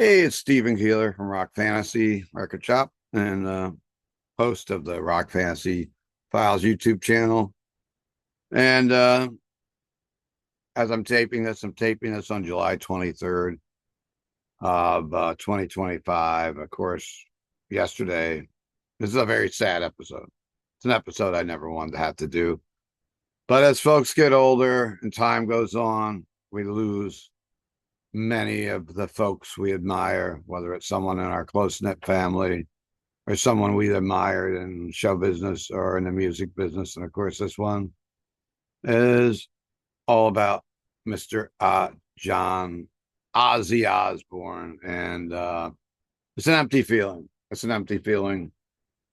Hey, it's Stephen Keeler from Rock Fantasy Record Shop and host of the Rock Fantasy Files YouTube channel. And as I'm taping this on July 23rd of 2025. Of course, yesterday, this is a very sad episode. It's an episode I never wanted to have to do. But as folks get older and time goes on, we lose many of the folks we admire, whether it's someone in our close knit family or someone we admired in show business or in the music business. And of course, this one is all about Mr. John Ozzy Osbourne. And it's an empty feeling. It's an empty feeling.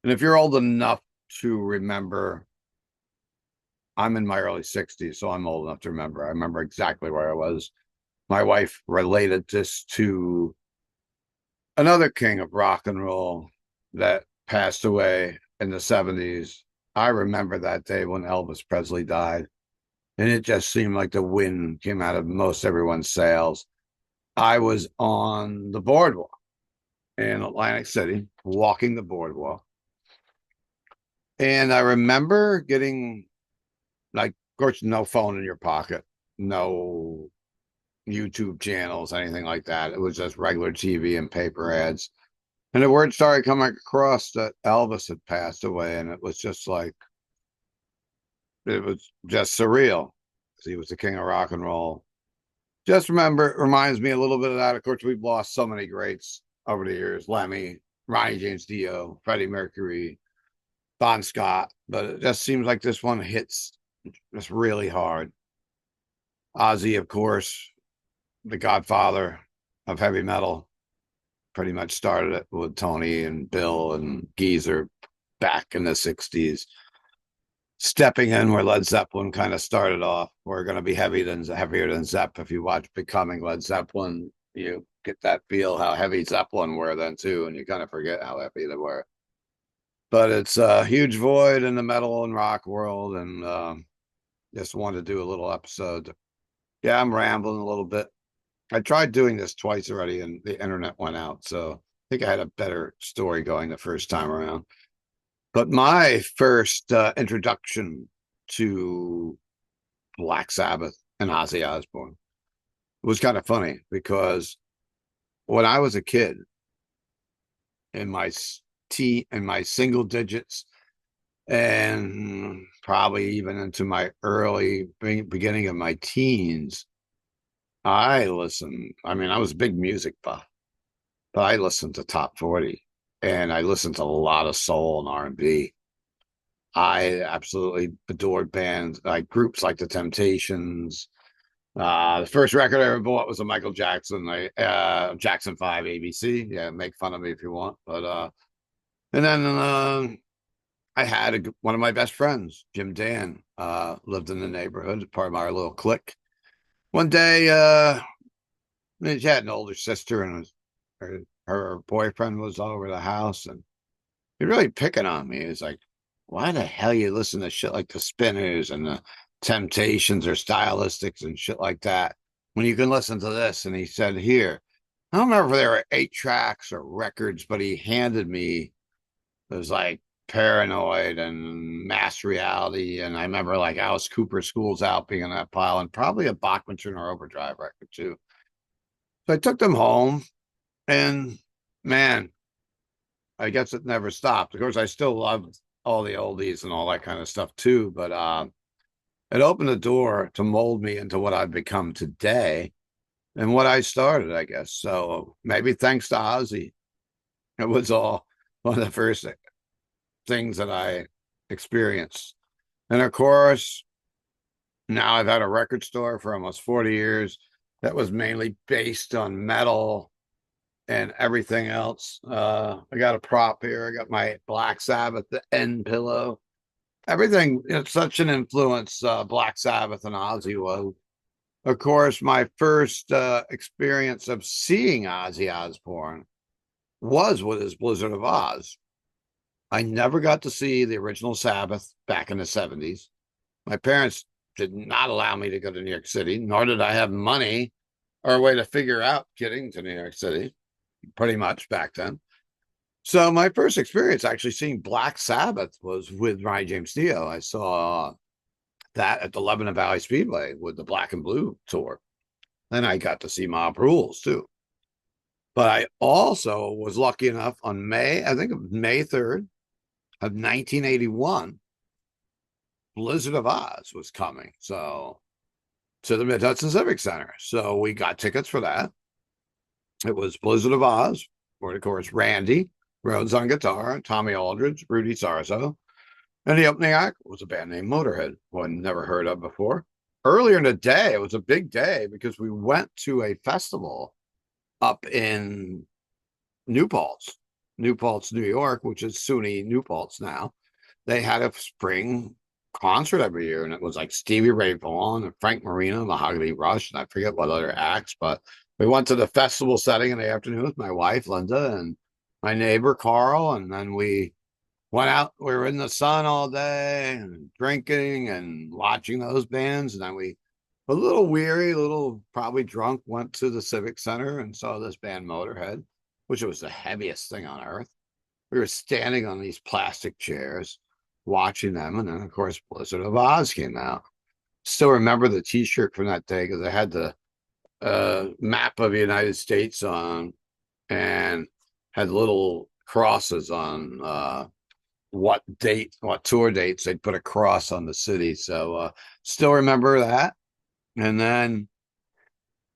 And if you're old enough to remember, I'm in my early 60s, so I'm old enough to remember. I remember exactly where I was. My wife related this to another king of rock and roll that passed away in the 70s. I remember that day when Elvis Presley died, and it just seemed like the wind came out of most everyone's sails. I was on the boardwalk in Atlantic City, walking the boardwalk, and I remember getting, like, of course, no phone in your pocket, no YouTube channels, anything like that. It was just regular TV and paper ads. And the word started coming across that Elvis had passed away, and it was just like, it was just surreal. He was the king of rock and roll. Just remember, it reminds me a little bit of that. Of course, we've lost so many greats over the years: Lemmy, Ronnie James Dio, Freddie Mercury, Bon Scott. But it just seems like this one hits just really hard. Ozzy, of course, the godfather of heavy metal, pretty much started it with Tony and Bill and Geezer back in the 60s, stepping in where Led Zeppelin kind of started off. We're going to be heavier than Zepp. If you watch Becoming Led Zeppelin, you get that feel how heavy Zeppelin were then too, and you kind of forget how heavy they were. But it's a huge void in the metal and rock world, and just wanted to do a little episode. Yeah, I'm rambling a little bit. I tried doing this twice already, and the internet went out, so I think I had a better story going the first time around. But my first introduction to Black Sabbath and Ozzy Osbourne was kind of funny because when I was a kid in my in my single digits and probably even into my early beginning of my teens, I listened. I mean, I was a big music buff, but I listened to top 40 and I listened to a lot of soul and R&B. I absolutely adored bands like groups like the Temptations. The first record I ever bought was a Michael Jackson, Jackson 5 ABC. Yeah, make fun of me if you want. But and then I had one of my best friends, Jim Dan, lived in the neighborhood, part of our little clique. One day, she had an older sister, and her boyfriend was over the house, and he really picking on me. He's like, why the hell you listen to shit like the Spinners and the Temptations or Stylistics and shit like that when you can listen to this? And he said, here, I don't remember if there were 8 tracks or records, but he handed me, it was like Paranoid and Mass Reality. And I remember like Alice Cooper, School's Out being in that pile, and probably a Bachman or Overdrive record too. So I took them home, and man, I guess it never stopped. Of course, I still loved all the oldies and all that kind of stuff too, but it opened the door to mold me into what I've become today and what I started, I guess. So maybe thanks to Ozzy, it was all one of the first things that I experienced. And of course, now I've had a record store for almost 40 years that was mainly based on metal and everything else. I got a prop here. I got my Black Sabbath, the end pillow. Everything, it's such an influence, Black Sabbath and Ozzy was. Of course, my first experience of seeing Ozzy Osbourne was with his Blizzard of Oz. I never got to see the original Sabbath back in the 70s. My parents did not allow me to go to New York City, nor did I have money or a way to figure out getting to New York City. pretty much back then. So my first experience actually seeing Black Sabbath was with Ryan James Dio. I saw that at the Lebanon Valley Speedway with the Black and Blue tour. Then I got to see Mob Rules too. But I also was lucky enough on I think it was May 3rd of 1981, Blizzard of Oz was coming. So to the Mid Hudson Civic Center. So we got tickets for that. It was Blizzard of Oz, where of course Randy Rhodes on guitar, Tommy Aldridge, Rudy Sarzo, and the opening act was a band named Motorhead, one never heard of before. Earlier in the day, it was a big day because we went to a festival up in New Paltz, New Paltz, New York, which is SUNY New Paltz now. They had a spring concert every year, and it was like Stevie Ray Vaughan and Frank Marino, Mahogany Rush, and I forget what other acts, but we went to the festival setting in the afternoon with my wife, Linda, and my neighbor, Carl, and then we went out. We were in the sun all day and drinking and watching those bands, and then we, a little weary, a little probably drunk, went to the Civic Center and saw this band Motorhead, which was the heaviest thing on earth. We were standing on these plastic chairs watching them, and then of course Blizzard of Oz came out. Still remember the T-shirt from that day because it had the map of the United States on and had little crosses on what tour dates they'd put a cross on the city. So still remember that. And then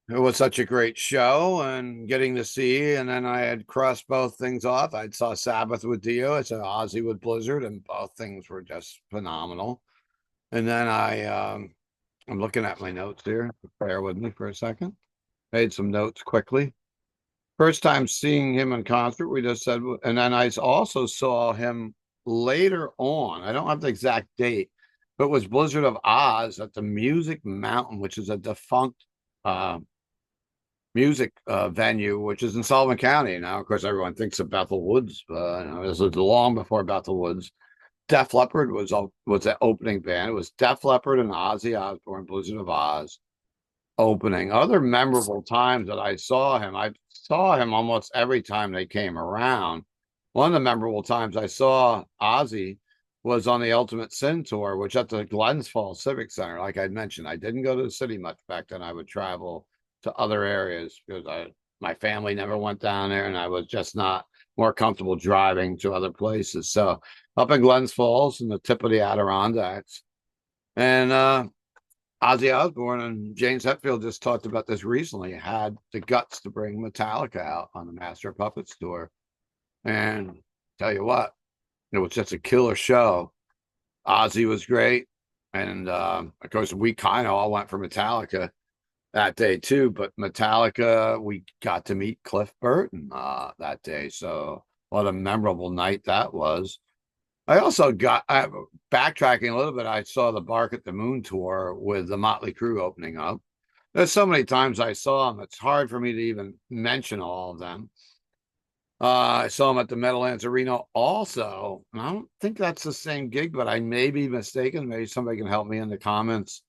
it was such a great show and getting to see. And then I had crossed both things off. I saw Sabbath with Dio. I saw Ozzy with Blizzard, and both things were just phenomenal. And then I'm looking at my notes here. Bear with me for a second. Made some notes quickly. First time seeing him in concert, we just said, and then I also saw him later on. I don't have the exact date, but it was Blizzard of Oz at the Music Mountain, which is a defunct music venue, which is in Sullivan County now. Of course, everyone thinks of Bethel Woods. This was long before Bethel Woods. Def Leppard was the opening band. It was Def Leppard and Ozzy Osbourne, Blizzard of Oz opening. Other memorable times that I saw him almost every time they came around. One of the memorable times I saw Ozzy was on the Ultimate Sin tour, which at the Glens Falls Civic Center. Like I mentioned, I didn't go to the city much back then. I would travel to other areas because my family never went down there, and I was just not more comfortable driving to other places. So up in Glens Falls in the tip of the Adirondacks, and Ozzy Osbourne and James Hetfield just talked about this recently, had the guts to bring Metallica out on the Master of Puppets tour. And tell you what, it was just a killer show. Ozzy was great. And of course, we kind of all went for Metallica that day too. But Metallica, we got to meet Cliff Burton that day. So what a memorable night that was. I also backtracking a little bit. I saw the Bark at the Moon tour with the Motley Crue opening up. There's so many times I saw them, it's hard for me to even mention all of them. I saw them at the Meadowlands Arena also. And I don't think that's the same gig, but I may be mistaken. Maybe somebody can help me in the comments.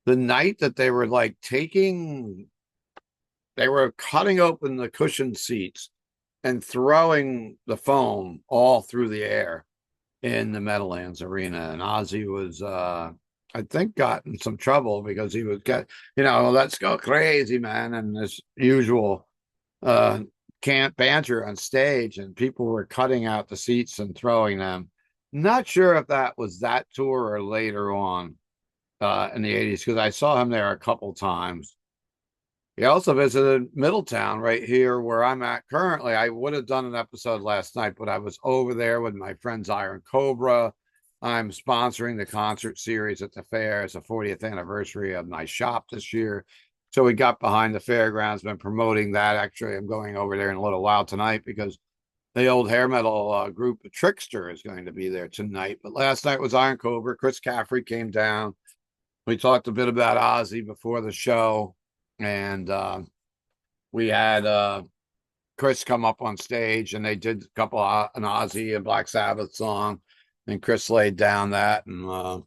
The night that they were like they were cutting open the cushion seats and throwing the foam all through the air in the Meadowlands Arena. And Ozzy was, I think, got in some trouble because he was let's go crazy, man. And this usual can't banter on stage, and people were cutting out the seats and throwing them. Not sure if that was that tour or later on in the 80s, because I saw him there a couple times. He also visited Middletown right here where I'm at currently. I would have done an episode last night, but I was over there with my friends Iron Cobra. I'm sponsoring the concert series at the fair. It's the 40th anniversary of my shop this year. So we got behind the fairgrounds, been promoting that. Actually, I'm going over there in a little while tonight because the old hair metal group Trickster is going to be there tonight. But last night was Iron Cobra. Chris Caffrey came down. We talked a bit about Ozzy before the show. And we had Chris come up on stage, and they did a couple of an Ozzy and Black Sabbath song, and Chris laid down that and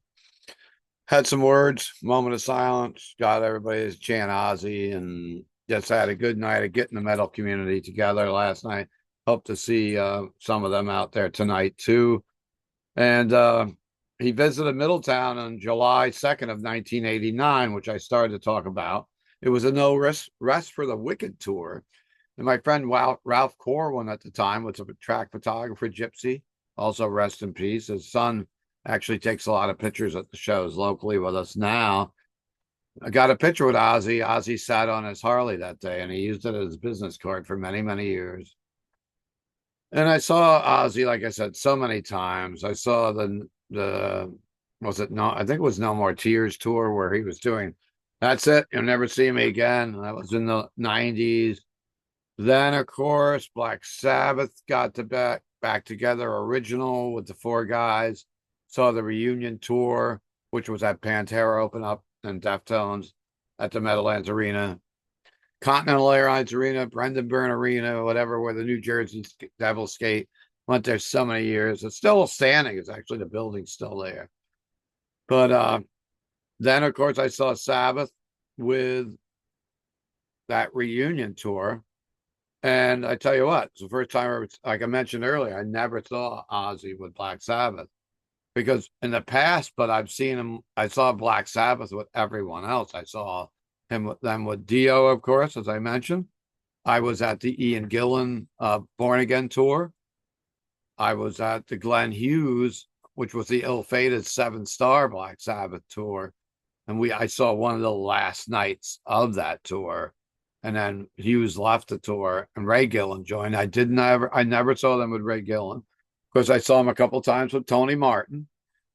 had some words, moment of silence, got everybody to chant Ozzy, and just had a good night of getting the metal community together last night. Hope to see some of them out there tonight too. And he visited Middletown on July 2nd of 1989, which I started to talk about. It was a no rest for the wicked tour. And my friend Ralph Corwin at the time was a track photographer, Gypsy, also rest in peace. His son actually takes a lot of pictures at the shows locally with us now. I got a picture with Ozzy. Ozzy sat on his Harley that day, and he used it as his business card for many, many years. And I saw Ozzy, like I said, so many times. I saw the was it no? I think it was No More Tears tour where he was doing. That's it. You'll never see me again. That was in the '90s. Then, of course, Black Sabbath got to back together, original with the four guys. Saw the reunion tour, which was at Pantera open up and Deftones at the Meadowlands Arena, Continental Airlines Arena, Brendan Byrne Arena, whatever, where the New Jersey Devils skate. Went there so many years. It's still standing. It's actually the building's still there. But then, of course, I saw Sabbath with that reunion tour. And I tell you what, it's the first time, like I mentioned earlier, I never saw Ozzy with Black Sabbath because in the past, but I've seen him. I saw Black Sabbath with everyone else. I saw him with them with Dio, of course, as I mentioned. I was at the Ian Gillan Born Again tour. I was at the Glenn Hughes, which was the ill-fated 7-star Black Sabbath tour, and I saw one of the last nights of that tour. And then Hughes left the tour, and Ray Gillan joined. I never saw them with Ray Gillan because I saw him a couple times with Tony Martin.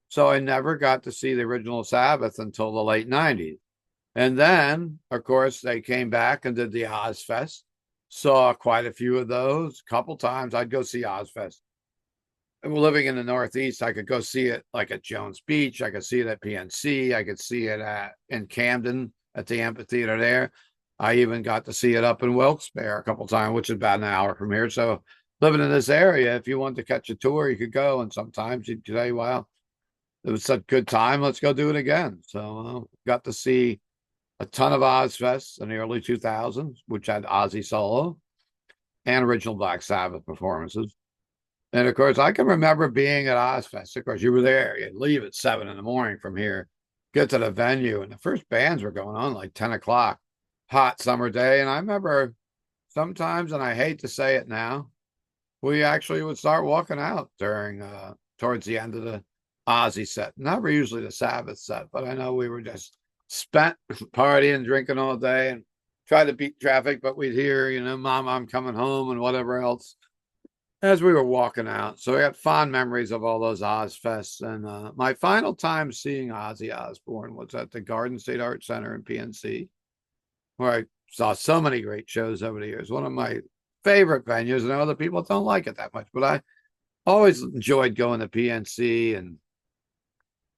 So I never got to see the original Sabbath until the late '90s. And then, of course, they came back and did the Ozfest. Saw quite a few of those. A couple times I'd go see Ozfest. And we're living in the Northeast. I could go see it like at Jones Beach. I could see it at PNC. I could see it in Camden at the amphitheater there. I even got to see it up in Wilkes-Barre a couple times, which is about an hour from here. So living in this area, if you wanted to catch a tour, you could go. And sometimes you'd say, well, it was such a good time. Let's go do it again. So got to see a ton of Ozfests in the early 2000s, which had Ozzy solo and original Black Sabbath performances. And of course, I can remember being at Ozfest. Of course, you were there. You'd leave at 7 in the morning from here, get to the venue, and the first bands were going on like 10 o'clock, hot summer day. And I remember sometimes, and I hate to say it now, we actually would start walking out towards the end of the Ozzy set. Never usually the Sabbath set, but I know we were just spent partying, drinking all day, and tried to beat traffic. But we'd hear, Mom, I'm coming home, and whatever else as we were walking out. So I got fond memories of all those Ozfests. And my final time seeing Ozzy Osbourne was at the Garden State Art Center in PNC, where I saw so many great shows over the years. One of my favorite venues, and other people don't like it that much, but I always enjoyed going to PNC and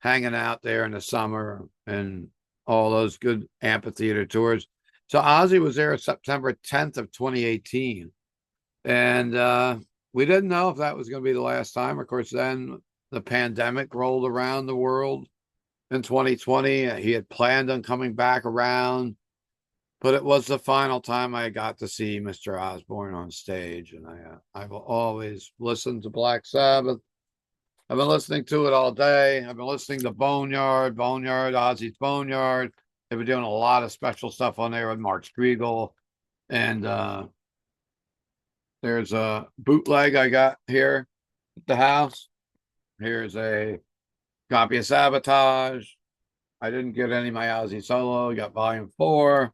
hanging out there in the summer and all those good amphitheater tours. So Ozzy was there September 10th of 2018. And we didn't know if that was going to be the last time. Of course, then the pandemic rolled around the world in 2020. He had planned on coming back around, but it was the final time I got to see Mr. Osbourne on stage. And I will always listen to Black Sabbath. I've been listening to it all day. I've been listening to Boneyard, Ozzy's Boneyard. They've been doing a lot of special stuff on there with Mark Striegel. And there's a bootleg I got here at the house. Here's a copy of Sabotage. I didn't get any of my Ozzy solo. Got volume 4.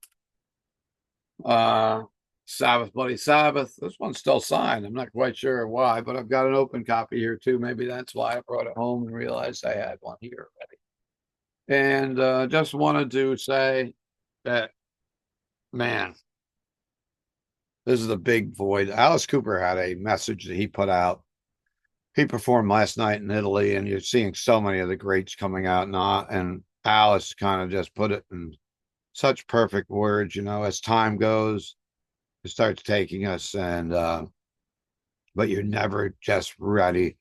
Sabbath, Bloody Sabbath. This one's still signed. I'm not quite sure why, but I've got an open copy here too. Maybe that's why I brought it home and realized I had one here already. And just wanted to say that, man, this is a big void. Alice Cooper had a message that he put out. He performed last night in Italy, and you're seeing so many of the greats coming out now. And Alice kind of just put it in such perfect words, as time goes, it starts taking us, and but you're never just ready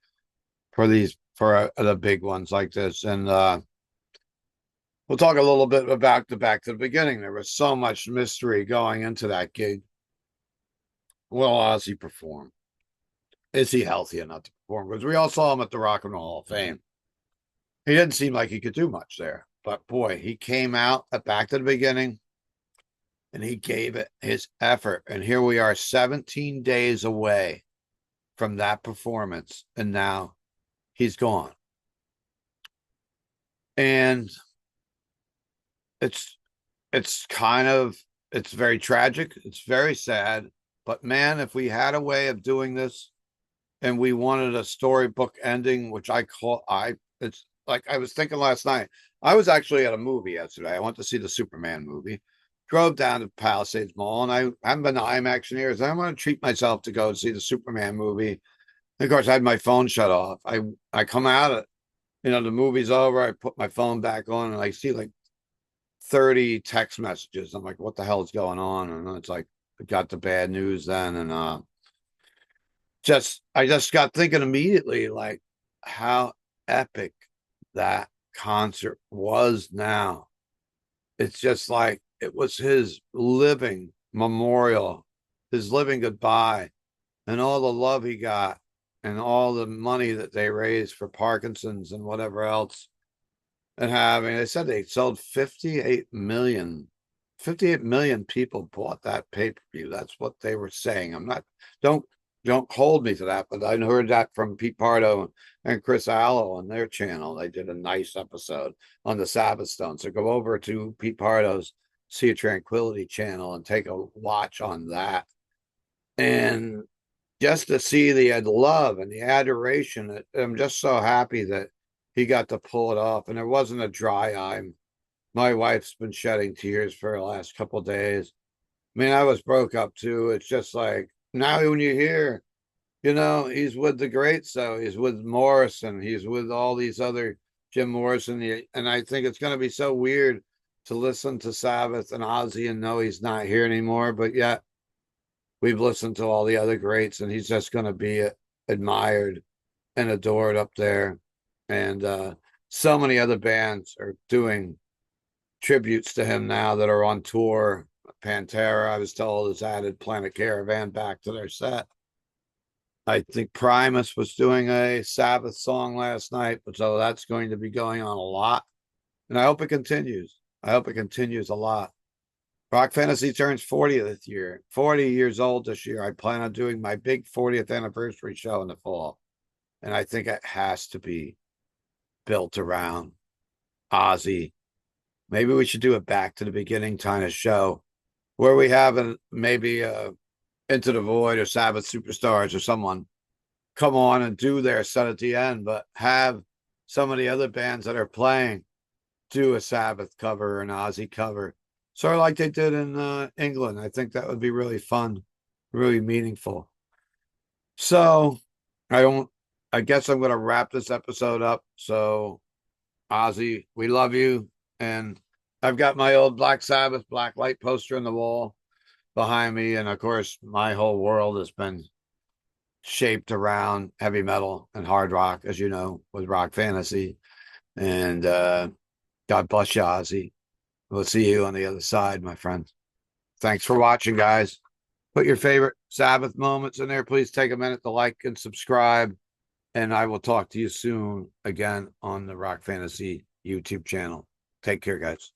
for the big ones like this. And We'll talk a little bit about the back to the beginning. There was so much mystery going into that gig. Will Ozzy perform? Is he healthy enough to perform? Because we all saw him at the Rock and Roll Hall of Fame. He didn't seem like he could do much there. But boy, he came out at back to the beginning and he gave it his effort. And here we are 17 days away from that performance. And now he's gone. And it's it's very tragic. It's very sad. But man, if we had a way of doing this and we wanted a storybook ending, which it's like I was thinking last night. I was actually at a movie yesterday. I went to see the Superman movie. Drove down to Palisades Mall, and I haven't been to IMAX in years. I want to treat myself to go and see the Superman movie. And of course, I had my phone shut off. I come out of, the movie's over. I put my phone back on, and I see like 30 text messages. I'm like, what the hell is going on? And it's like, I got the bad news then. And I just got thinking immediately, like, how epic that concert was now. It's just like it was his living memorial, his living goodbye, and all the love he got, and all the money that they raised for Parkinson's and whatever else. And having, they said they sold 58 million people bought that pay-per-view. That's what they were saying. Don't hold me to that, but I heard that from Pete Pardo and Chris Allo on their channel. They did a nice episode on the Sabbath Stone. So go over to Pete Pardo's Sea of Tranquility channel and take a watch on that. And just to see the love and the adoration, I'm just so happy that he got to pull it off. And there wasn't a dry eye. My wife's been shedding tears for the last couple of days. I mean, I was broke up too. It's just like now when you hear, he's with the greats, so he's with Morrison, he's with all these other Jim Morrison, and I think it's going to be so weird to listen to Sabbath and Ozzy and know he's not here anymore. But yet we've listened to all the other greats, and he's just going to be admired and adored up there. And so many other bands are doing tributes to him now that are on tour. Pantera, I was told, has added Planet Caravan back to their set. I think Primus was doing a Sabbath song last night, so that's going to be going on a lot. And I hope it continues. I hope it continues a lot. Rock Fantasy turns 40 this year, 40 years old this year. I plan on doing my big 40th anniversary show in the fall. And I think it has to be built around Ozzy. Maybe we should do a back to the beginning kind of show where we have maybe Into the Void or Sabbath Superstars or someone come on and do their set at the end, but have some of the other bands that are playing do a Sabbath cover or an Ozzy cover, sort of like they did in England. I think that would be really fun, really meaningful. So I guess I'm going to wrap this episode up. So Ozzy, we love you. And I've got my old Black Sabbath black light poster on the wall behind me. And of course, my whole world has been shaped around heavy metal and hard rock, as you know, with Rock Fantasy. And God bless you, Ozzy. We'll see you on the other side, my friends. Thanks for watching, guys. Put your favorite Sabbath moments in there. Please take a minute to like and subscribe. And I will talk to you soon again on the Rock Fantasy YouTube channel. Take care, guys.